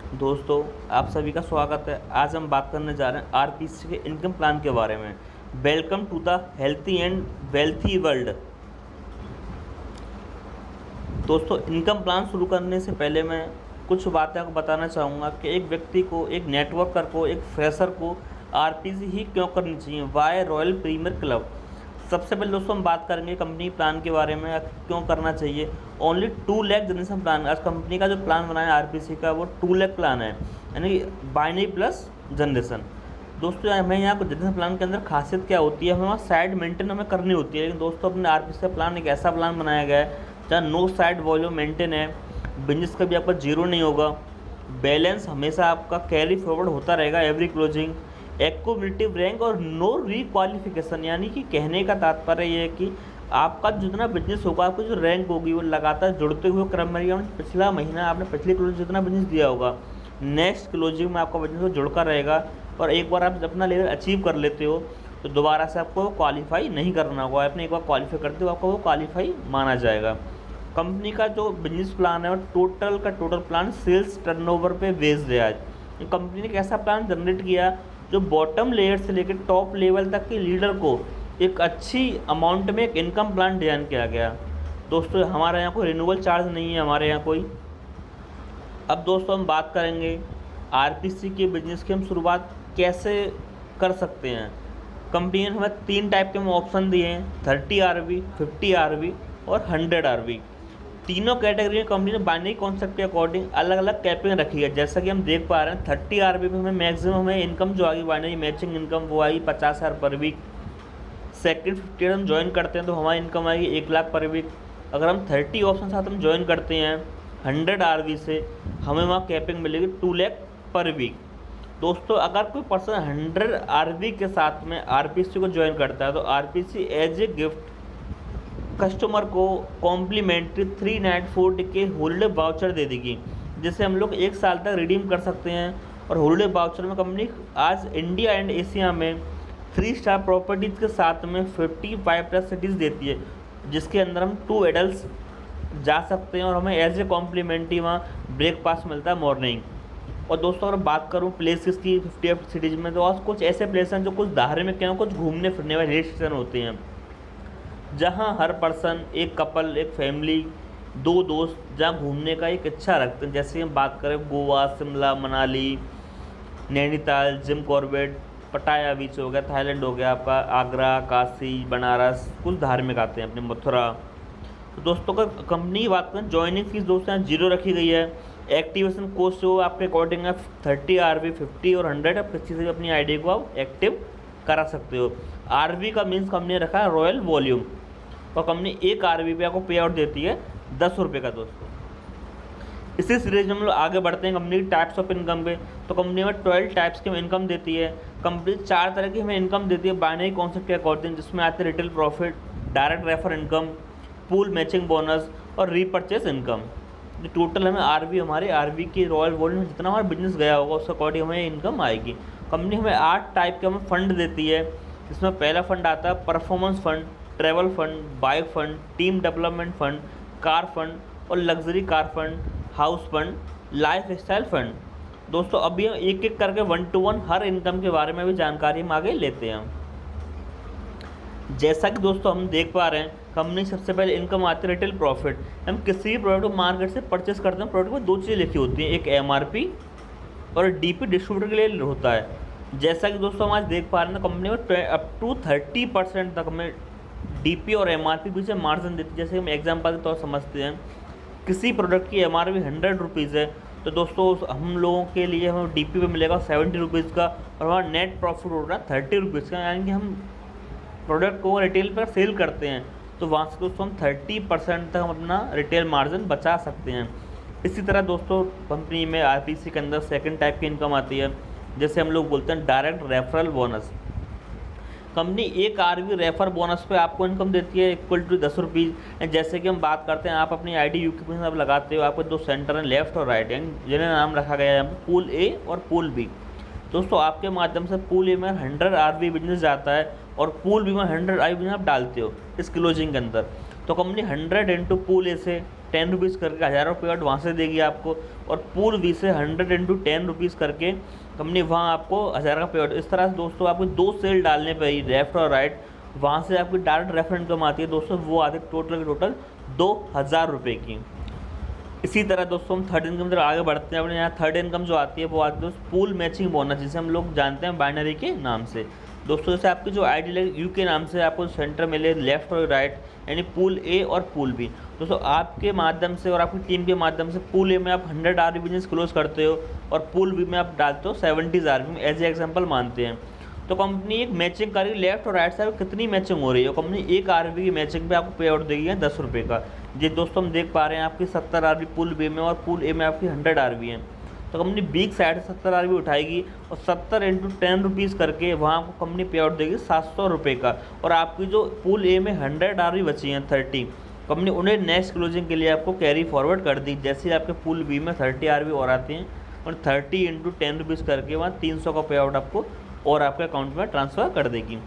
दोस्तों, आप सभी का स्वागत है। आज हम बात करने जा रहे हैं आरपीसी के इनकम प्लान के बारे में। Welcome to the healthy and wealthy world. दोस्तों, इनकम प्लान शुरू करने से पहले मैं कुछ बातें आपको बताना चाहूँगा कि एक व्यक्ति को, एक नेटवर्कर को, एक फ्रेशर को आरपीसी ही क्यों करनी चाहिए। Why Royal Premier Club. सबसे पहले दोस्तों हम बात करेंगे कंपनी प्लान के बारे में, क्यों करना चाहिए। Only 2 lakh generation plan. आज कंपनी का जो प्लान बनाया आरपीसी का वो 2 लाख प्लान है, यानी बाइनरी प्लस जनरेशन। दोस्तों हमें यहाँ कुछ जनरेशन प्लान के अंदर खासियत क्या होती है, हमें वहाँ साइड मेंटेन हमें करनी होती है। लेकिन दोस्तों अपने आरपीसी का प्लान एक ऐसा प्लान बनाया गया है जहाँ नो साइड वॉल्यूम मेंटेन है, बिजनेस कभी आपका जीरो नहीं होगा, बैलेंस हमेशा आपका कैरी फॉरवर्ड होता रहेगा एवरी क्लोजिंग, एक्यूमुलेटिव रैंक और नो रीक्वालिफिकेशन। यानी कि कहने का तात्पर्य ये है कि आपका जितना बिजनेस होगा, आपकी जो रैंक होगी वो लगातार जुड़ते हुए क्रम में, पिछला महीना आपने पिछले क्लोजिंग जितना बिजनेस दिया होगा, नेक्स्ट क्लोजिंग में आपका बिजनेस जुड़कर रहेगा। और एक बार आप अपना लेवल अचीव कर लेते हो तो दोबारा से आपको क्वालिफाई नहीं करना होगा। आपने एक बार क्वालिफाई करते हो आपको वो क्वालिफाई माना जाएगा। कंपनी का जो बिजनेस प्लान है और टोटल का टोटल प्लान सेल्स टर्नओवर पे बेस्ड है। आज कंपनी ने कैसा प्लान जनरेट किया जो बॉटम लेयर से लेकर टॉप लेवल तक के लीडर को एक अच्छी अमाउंट में एक इनकम प्लान डिज़ाइन किया गया। दोस्तों हमारे यहाँ कोई रिन्यूअल चार्ज नहीं है, हमारे यहाँ कोई। अब दोस्तों हम बात करेंगे आरपीसी के बिजनेस की हम शुरुआत कैसे कर सकते हैं। कंपनी ने हमें 3 टाइप के ऑप्शन दिए हैं, 30 आरवी, 50 आरवी और 100 आरवी। तीनों कैटेगरी में कंपनी ने बाइनरी कॉन्सेप्ट के अकॉर्डिंग अलग अलग कैपिंग रखी है। जैसा कि हम देख पा रहे हैं 30 आरबी में हमें मैक्सिमम हमें इनकम जो आएगी बाइनरी मैचिंग इनकम वो आएगी 50,000 पर वीक। सेकंड 50 हम ज्वाइन करते हैं तो हमारी इनकम आएगी 1 लाख पर वीक। अगर हम 30 ऑप्शन साथ हम ज्वाइन करते हैं 100 आरबी से हमें वहाँ कैपिंग मिलेगी 2 लाख पर वीक। दोस्तों अगर कोई पर्सन 100 आरबी के साथ में आरपीसी को ज्वाइन करता है तो RPC as a gift customer को कॉम्प्लीमेंट्री 3 नाइट 4 डे के हॉलीडे वाउचर दे देगी, जिसे हम लोग 1 साल तक रिडीम कर सकते हैं। और हॉलीडे वाउचर में कंपनी आज इंडिया एंड एशिया में 3 स्टार प्रॉपर्टीज़ के साथ में 55+ सिटीज़ देती है, जिसके अंदर हम 2 एडल्ट जा सकते हैं और हमें एज ए कॉम्प्लीमेंट्री वहाँ ब्रेकफास्ट मिलता है मॉर्निंग। और दोस्तों अगर बात करूँ प्लेसेस की 50 सिटीज़ में, तो आज कुछ ऐसे प्लेस हैं जो कुछ धार्मिक हैं, कुछ घूमने फिरने वाले हिल स्टेशन होते हैं जहाँ हर पर्सन, एक कपल, एक फैमिली, 2 दोस्त जहाँ घूमने का एक इच्छा रखते हैं। जैसे हम बात करें गोवा, शिमला, मनाली, नैनीताल, जिम कॉर्बेट, पटाया बीच हो गया, थाईलैंड हो गया आपका, आगरा, काशी, बनारस, कुछ धार्मिक आते हैं अपने, मथुरा। तो दोस्तों का कंपनी की बात करें ज्वाइनिंग फीस दोस्तों यहाँ 0 रखी गई है। एक्टिवेशन कोस्ट जो आपके अकॉर्डिंग है 30 आरबी, 50 और 100, आप किसी से भी अपनी आईडी को आप एक्टिव करा सकते हो। आरबी का मीन्स कंपनी ने रखा है रॉयल वॉल्यूम, और कंपनी 1 आरबी पे आपको पे आउट देती है 10 रुपये का। दोस्तों इसी सीरीज में हम लोग आगे बढ़ते हैं कंपनी टाइप्स ऑफ इनकम पे। तो कंपनी में 12 टाइप्स की इनकम देती है। कंपनी 4 तरह की हमें इनकम देती है बाइनरी कॉन्सेप्ट के अकॉर्डिंग, जिसमें आते हैं retail profit, direct refer income, pool matching bonus और रीपर्चेज इनकम। जो टोटल हमें आरबी, हमारे आरबी की रॉयल वॉल्यूम जितना हमारा बिजनेस गया होगा उसके अकॉर्डिंग हमें इनकम आएगी। कंपनी हमें 8 टाइप के हमें फंड देती है, जिसमें पहला फंड आता है performance fund, travel fund, bike fund, team development fund, car fund और luxury car fund, house fund, lifestyle fund. दोस्तों अभी हम एक एक करके 1 to 1 हर इनकम के बारे में भी जानकारी हम आगे लेते हैं। जैसा कि दोस्तों हम देख पा रहे हैं कंपनी सबसे पहले इनकम आती है रिटेल प्रॉफिट। हम किसी भी प्रोडक्ट को मार्केट से परचेस करते हैं, प्रोडक्ट में 2 चीज़ें लिखी होती हैं, एक एमआरपी और डीपी डिस्ट्रीब्यूटर के लिए होता है। जैसा कि दोस्तों हम आज देख पा रहे हैं कंपनी में अप टू 30% तक हमें डीपी और एमआरपी बीच में मार्जिन देती है। जैसे हम एग्जांपल के तौर समझते हैं, किसी प्रोडक्ट की एमआरपी 100 रुपीज़ है तो दोस्तों हम लोगों के लिए हमें डीपी पे मिलेगा 70 रुपीज़ का और हमारा नेट प्रॉफिट हो रहा है 30 रुपीज़ का। यानी कि हम प्रोडक्ट को रिटेल पर सेल करते हैं तो वहाँ से दोस्तों हम 30% तक हम अपना रिटेल मार्जिन बचा सकते हैं। इसी तरह दोस्तों कंपनी में आरपीसी के अंदर सेकंड टाइप की इनकम आती है, जैसे हम लोग बोलते हैं direct referral bonus. Company 1 RB refer bonus पे आपको इनकम देती है इक्वल टू 10 रुपीज़। जैसे कि हम बात करते हैं, आप अपनी आईडी यूके में आप लगाते हो, आपको 2 सेंटर हैं लेफ्ट और राइट, जिन्हें नाम रखा गया है यहाँ पर पूल ए और पूल बी। दोस्तों आपके माध्यम से पूल ए में 100 आरबी बिजनेस जाता है और पूल बी में 100 आरबी बिजनेस आप डालते हो इस क्लोजिंग के अंदर। तो कंपनी 100 इंटू पूल ए से ₹10 करके 1000 पे आउट वहाँ से देगी आपको, और पूल बी से 100 इंटू ₹10 करके कंपनी वहाँ आपको 1000 का पे आउट। इस तरह से दोस्तों आपको 2 सेल डालने पर ही लेफ्ट और राइट, वहाँ से आपकी डायरेक्ट रेफर इनकम आती है दोस्तों, वो आती है टोटल ₹2000 की। इसी तरह दोस्तों हम थर्ड इनकम जब आगे बढ़ते हैं, अपने यहाँ थर्ड इनकम जो आती है वो आती है दोस्तों पूल मैचिंग बोनस, जिसे हम लोग जानते हैं बाइनरी के नाम से। दोस्तों जैसे आपकी जो आइडियल यू के नाम से आपको सेंटर मिले लेफ्ट और राइट, यानी पूल ए और पूल बी। दोस्तों आपके माध्यम से और आपकी टीम के माध्यम से पूल ए में आप 100 RV बिजनेस क्लोज करते हो और पूल बी में आप डालते हो 70 RV में, एज ए एग्जाम्पल मानते हैं। तो कंपनी एक मैचिंग करेगी लेफ्ट और राइट साइड, कितनी मैचिंग हो रही है, कंपनी 1 RV की मैचिंग पे आपको पे आउट देगी ₹10 का। जी दोस्तों हम देख पा रहे हैं आपकी 70 RV पूल बी में और पूल ए में आपकी 100 RV है। तो कंपनी बी साइड से 70 RV उठाएगी और 70 इंटू ₹10 करके वहाँ आपको कंपनी पे आउट देगी ₹700 का। और आपकी जो पूल ए में 100 RV बची हैं 30, कंपनी उन्हें नेक्स्ट क्लोजिंग के लिए आपको कैरी फॉरवर्ड कर दी। जैसे आपके पूल बी में 30 RV और आती हैं और 30 इंटू ₹10 करके वहाँ 300 का पे आउट आपको और आपके अकाउंट में ट्रांसफ़र कर देगी।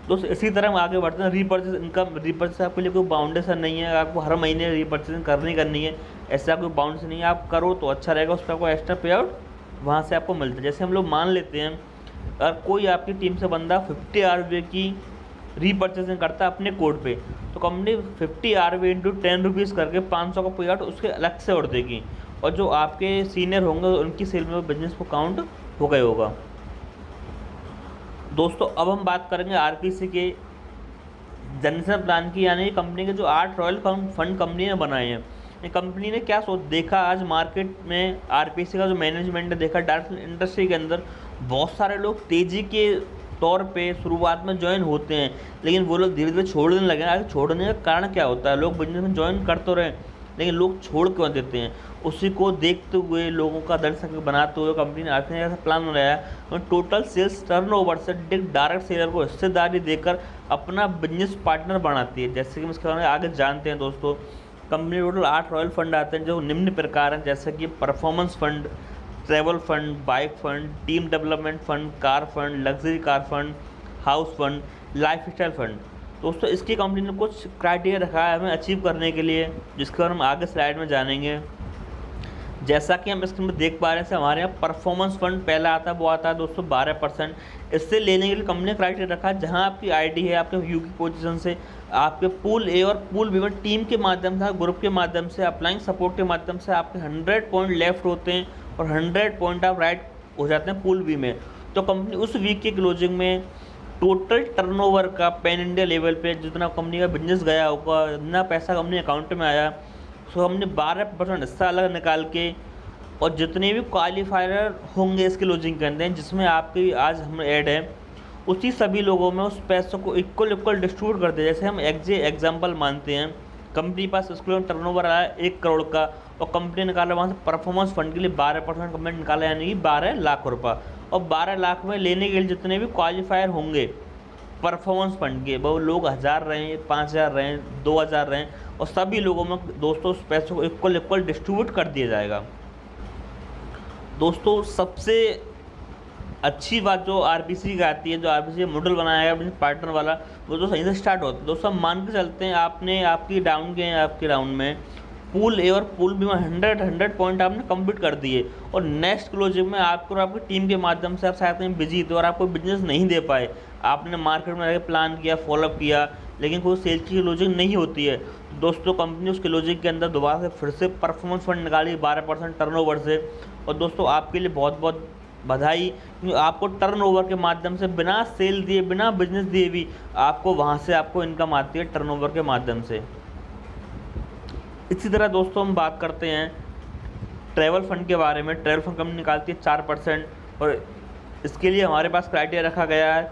दोस्तों इसी तरह हम आगे बढ़ते हैं। रीपर्चेज इनकम, रीपर्चेज आपके लिए कोई बाउंडेशन नहीं है, आपको हर महीने रीपर्चेजिंग करनी है, ऐसा कोई बाउंडेशन नहीं है। आप करो तो अच्छा रहेगा, उस पर आपको एक्स्ट्रा पे आउट वहाँ से आपको मिलता है। जैसे हम लोग मान लेते हैं अगर कोई आपकी टीम से बंदा 50 RV की रीपर्चेजिंग करता है अपने कोड पे, तो कंपनी 50 RV इंटू ₹10 करके 500 का पे आउट उसके अलग से और देगी, और जो आपके सीनियर होंगे उनकी सेल में बिजनेस को काउंट हो गया होगा। दोस्तों अब हम बात करेंगे आरपीसी के जनरेशन प्लान की, यानी कंपनी के जो 8 रॉयल फंड कंपनी ने बनाए हैं। ये कंपनी ने क्या सोच देखा, आज मार्केट में आरपीसी का जो मैनेजमेंट है, देखा डायरेक्ट इंडस्ट्री के अंदर बहुत सारे लोग तेज़ी के तौर पे शुरुआत में ज्वाइन होते हैं, लेकिन वो लोग धीरे धीरे छोड़ने लगे। आगे छोड़ने का कारण क्या होता है, लोग बिजनेस में ज्वाइन कर तो रहे लेकिन लोग छोड़ क्यों देते हैं, उसी को देखते हुए लोगों का दर्शक बनाते हुए कंपनी ने आखिर ऐसा प्लान बनाया और टोटल सेल्स टर्नओवर से डायरेक्ट सेलर को हिस्सेदारी देकर अपना बिजनेस पार्टनर बनाती है। जैसे कि हम इसके बारे में आगे जानते हैं दोस्तों, कंपनी टोटल 8 रॉयल फंड आते हैं जो निम्न प्रकार हैं, जैसे कि performance fund, travel fund, bike fund, team development fund, car fund, luxury car fund, house fund, lifestyle fund. दोस्तों इसकी कंपनी ने कुछ क्राइटेरिया रखा है हमें अचीव करने के लिए, जिसके बारे में हम आगे स्लाइड में जानेंगे। जैसा कि हम इसके में देख पा रहे हैं, हमारे यहाँ परफॉर्मेंस फंड पहला आता है, वो आता है दोस्तों 12%। इससे लेने के लिए कंपनी ने क्राइटेरिया रखा है, जहाँ आपकी आईडी है, आपके व्यू की पोजीशन से आपके पूल ए और पूल बी में टीम के माध्यम से, ग्रुप के माध्यम से, अप्लाइंग सपोर्ट के माध्यम से आपके 100 पॉइंट लेफ्ट होते हैं और 100 पॉइंट आप राइट हो जाते हैं पूल बी में। तो कंपनी उस वीक के क्लोजिंग में टोटल टर्नओवर का पैन इंडिया लेवल पे जितना कंपनी का बिजनेस गया होगा, जितना पैसा कंपनी अकाउंट में आया, सो हमने 12% हिस्सा अलग निकाल के, और जितने भी क्वालिफायर होंगे इस क्लोजिंग के अंदर जिसमें आपकी आज हम ऐड है, उसी सभी लोगों में उस पैसों को इक्वल डिस्ट्रीब्यूट कर दे। जैसे हम एग्जाम्पल मानते हैं, कंपनी के पास इसके टर्नओवर आया 1 करोड़ का और कंपनी निकाला वहाँ से परफॉर्मेंस फंड के लिए 12% कंपनी निकाला, यानी कि 12 लाख रुपये। और 12 लाख में लेने के लिए जितने भी क्वालिफायर होंगे परफॉर्मेंस फंड के, वो लोग 1000 रहें, 5000 रहें, 2000 रहें, और सभी लोगों में दोस्तों उस पैसों को इक्वल डिस्ट्रीब्यूट कर दिया जाएगा। दोस्तों सबसे अच्छी बात जो आरपीसी की आती है, जो आरपीसी मॉडल बनाया है अपने पार्टनर वाला, वो तो सही से स्टार्ट होता है। दोस्तों हम मान के चलते हैं आपने आपकी आपके राउंड में पूल ए और पूल बी में 100 पॉइंट आपने कंप्लीट कर दिए, और नेक्स्ट क्लोजिंग में आपको और आपकी टीम के माध्यम से आप शायद में बिजी थे और आपको बिजनेस नहीं दे पाए, आपने मार्केट में रह प्लान किया, फॉलोअप किया, लेकिन कोई सेल की क्लोजिंग नहीं होती है। दोस्तों कंपनी उस क्लोजिंग के अंदर दोबारा से फिर से परफॉर्मेंस फंड निकाली 12% टर्नओवर से, और दोस्तों आपके लिए बहुत बहुत बधाई, क्योंकि आपको टर्नओवर के माध्यम से बिना सेल दिए, बिना बिजनेस दिए भी आपको वहाँ से आपको इनकम आती है टर्नओवर के माध्यम से। इसी तरह दोस्तों हम बात करते हैं ट्रैवल फंड के बारे में। ट्रैवल फंड कंपनी निकालती है 4%, और इसके लिए हमारे पास क्राइटेरिया रखा गया है,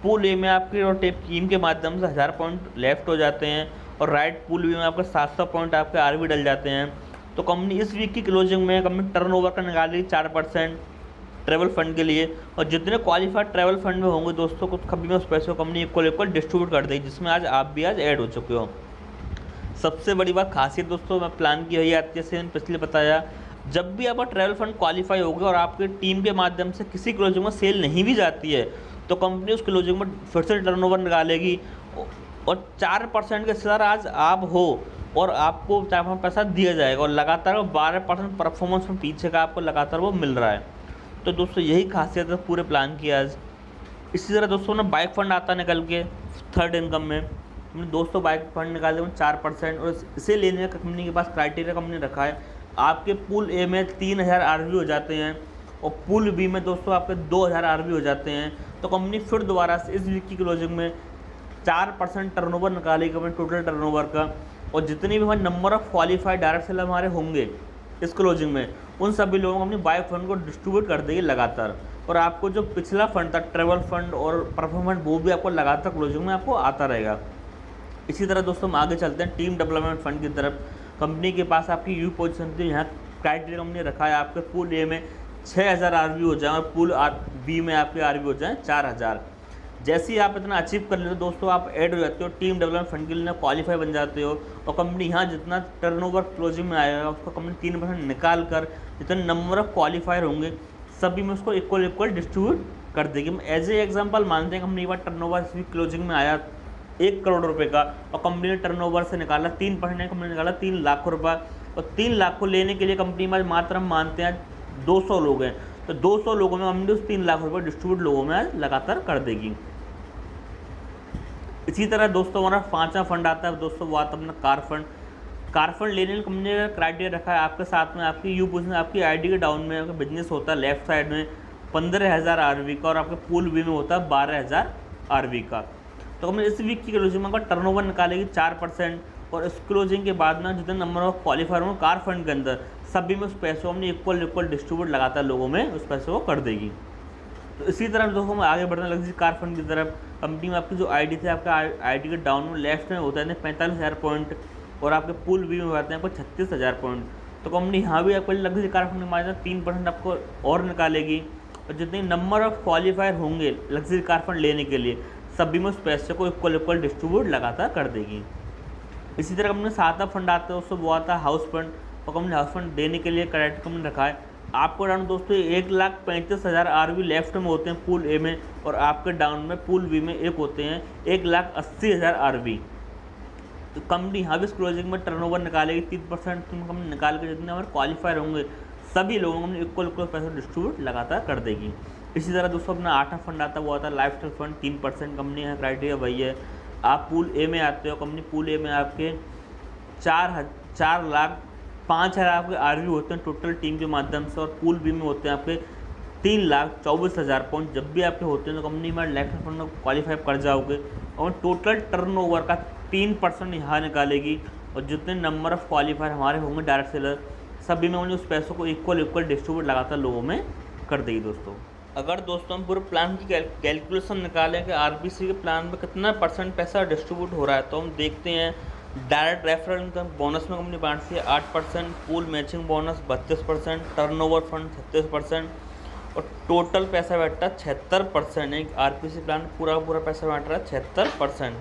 पूल ए में आपके और टीम के माध्यम से 1000 पॉइंट लेफ्ट हो जाते हैं, और राइट पूल बी में आपके 700 पॉइंट आपके आरवी डल जाते हैं। तो कंपनी इस वीक की क्लोजिंग में कंपनी टर्नओवर का निकाल रही 4% ट्रैवल फंड के लिए, और जितने क्वालिफाइड ट्रैवल फंड में होंगे दोस्तों कुछ कभी में उस पैसे को कंपनी इक्वल डिस्ट्रीब्यूट कर देगी, जिसमें आज आप भी आज ऐड हो चुके हो। सबसे बड़ी बात खासियत दोस्तों मैं प्लान की यही आती है, जैसे मैंने पिछले बताया, जब भी आपका ट्रैवल फंड क्वालिफाई होगा और आपके टीम के माध्यम से किसी क्लोजिंग में सेल नहीं भी जाती है, तो कंपनी उस क्लोजिंग में फिर से टर्नओवर निकालेगी, और 4% के हिस्सेदार आज आप हो और आपको 4% पैसा दिया जाएगा और लगातार 12% परफॉर्मेंस में पीछे का आपको लगातार वो मिल रहा है। तो दोस्तों यही खासियत है पूरे प्लान की आज। इसी तरह दोस्तों ना बाइक फंड आता निकल के थर्ड इनकम में, हमने दोस्तों बाइक फंड निकाले में 4%, और इसे लेने का कंपनी के पास क्राइटेरिया कंपनी रखा है, आपके पूल ए में 3000 RV हो जाते हैं और पूल बी में दोस्तों आपके 2000 RV हो जाते हैं। तो कंपनी फिर दोबारा से इस वीक की क्लोजिंग में 4% टर्नओवर निकालेगी अपने टोटल टर्नओवर का, और जितने भी हमारे number of qualified direct seller हमारे होंगे इस क्लोजिंग में, उन सभी लोगों को अपनी बाइक फंड को डिस्ट्रीब्यूट कर देगी लगातार। और आपको जो पिछला फंड था ट्रेवल फंड और परफॉर्मेंस, वो भी आपको लगातार क्लोजिंग में आपको आता रहेगा। इसी तरह दोस्तों हम आगे चलते हैं टीम डेवलपमेंट फंड की तरफ। कंपनी के पास आपकी यू पोजीशन थी, यहाँ क्राइटेरिया कंपनी रखा है आपके पूल ए में 6000 RV हो जाए और पूल बी में आपके RV हो जाए 4000। जैसे ही आप इतना अचीव कर लेते हो दोस्तों, आप ऐड हो जाते हो टीम डेवलपमेंट फंड के लिए, क्वालिफाई बन जाते हो, और कंपनी यहाँ जितना टर्नओवर क्लोजिंग में आएगा उसको कंपनी 3% निकाल कर जितने नंबर ऑफ क्वालिफायर होंगे सभी में उसको इक्वल डिस्ट्रीब्यूट कर देगी। एज ए एग्जाम्पल मानते हैं कंपनी एक बार टर्नओवर इस वीक क्लोजिंग में आया 1 करोड़ रुपए का, और कंपनी ने टर्नओवर से निकाला 3%, कंपनी ने निकाला 3 लाख रुपये, और 3 लाख को लेने के लिए कंपनी में मात्र हम मानते हैं 200 लोग हैं, तो 200 लोगों में हमने उस 3 लाख रुपये डिस्ट्रीब्यूट लोगों में आज लगातार कर देगी। इसी तरह दोस्तों हमारा 5वां फंड आता है दोस्तों, वो आता है अपना कार फंड। कार फंड लेने कंपनी ने क्राइटेरिया रखा है आपके साथ में आपकी यू पोजीशन, आपकी आईडी के डाउन में आपका बिजनेस होता है लेफ्ट साइड में 15000 RV का, और आपके पूल बी में होता है 12000 RV का। तो हमने इस वीक की क्लोजिंग में टर्नओवर निकालेगी 4%, और इस क्लोजिंग के बाद में जितने नंबर ऑफ क्वालिफायर होंगे कार फंड के अंदर सभी में उस पैसे को हमने इक्वल डिस्ट्रीब्यूट लगातार लोगों में उस पैसे को कर देगी। तो इसी तरह दोस्तों हम आगे बढ़ने लगे कार फंड की तरफ। कंपनी में आपकी जो आईडी थे, आपका आईडी के डाउन में लेफ्ट में होता है 45,000 पॉइंट, और आपके पूल बी में होते हैं आपको 36,000 पॉइंट। तो कंपनी यहाँ भी आपको लग्जरी कार फंड में 3% आपको और निकालेगी, और जितने नंबर ऑफ क्वालिफायर होंगे लग्जरी कार फंड लेने के लिए सभी में उस पैसे को इक्वल डिस्ट्रीब्यूट लगातार कर देगी। इसी तरह कंपनी 7वां फंड आता है उसको वो आता है हाउस फंड, और कंपनी हाउस फंड देने के लिए क्रेडिट कंपनी रखा है आपको डाउन दोस्तों 1,35,000 RV लेफ्ट में होते हैं पूल ए में, और आपके डाउन में पूल बी में एक होते हैं 1,80,000 RV। तो कंपनी यहाँ भी क्लोजिंग में टर्नओवर निकालेगी 3% कंपनी निकाल के जितने हमारे क्वालिफायर होंगे सभी लोगों को इक्वल पैसा डिस्ट्रीब्यूट लगातार कर देगी। इसी तरह दोस्तों अपना 8वां फंड आता है वो आता है लाइफ स्टाइल फंड, 3% कंपनी है क्राइटेरिया वही है। आप पूल ए में आते हो, कंपनी पूल ए में आपके 4,05,000 आपके RV होते हैं टोटल टीम के माध्यम से, और पूल बी में होते हैं आपके 3,24,000 पॉइंट। जब भी आपके होते हैं तो कंपनी में लाइफ फंड में क्वालिफाई कर जाओगे, और टोटल टर्नओवर का 3% यहाँ निकालेगी, और जितने नंबर ऑफ क्वालिफायर हमारे होंगे डायरेक्ट सेलर सभी में उन्हें उस पैसों को इक्वल डिस्ट्रीब्यूट लगातार लोगों में कर देगी। दोस्तों अगर दोस्तों हम पूरे प्लान की कैलकुलेशन निकालें कि RBC के प्लान में कितना % पैसा डिस्ट्रीब्यूट हो रहा है, तो हम देखते हैं डायरेक्ट रेफरल इनकम बोनस में कंपनी बांटती है 8%, pool matching bonus 32%, turnover fund 36%, और टोटल पैसा बैठता है 76%। एक RBC प्लान पूरा पैसा बांट रहा है 76%।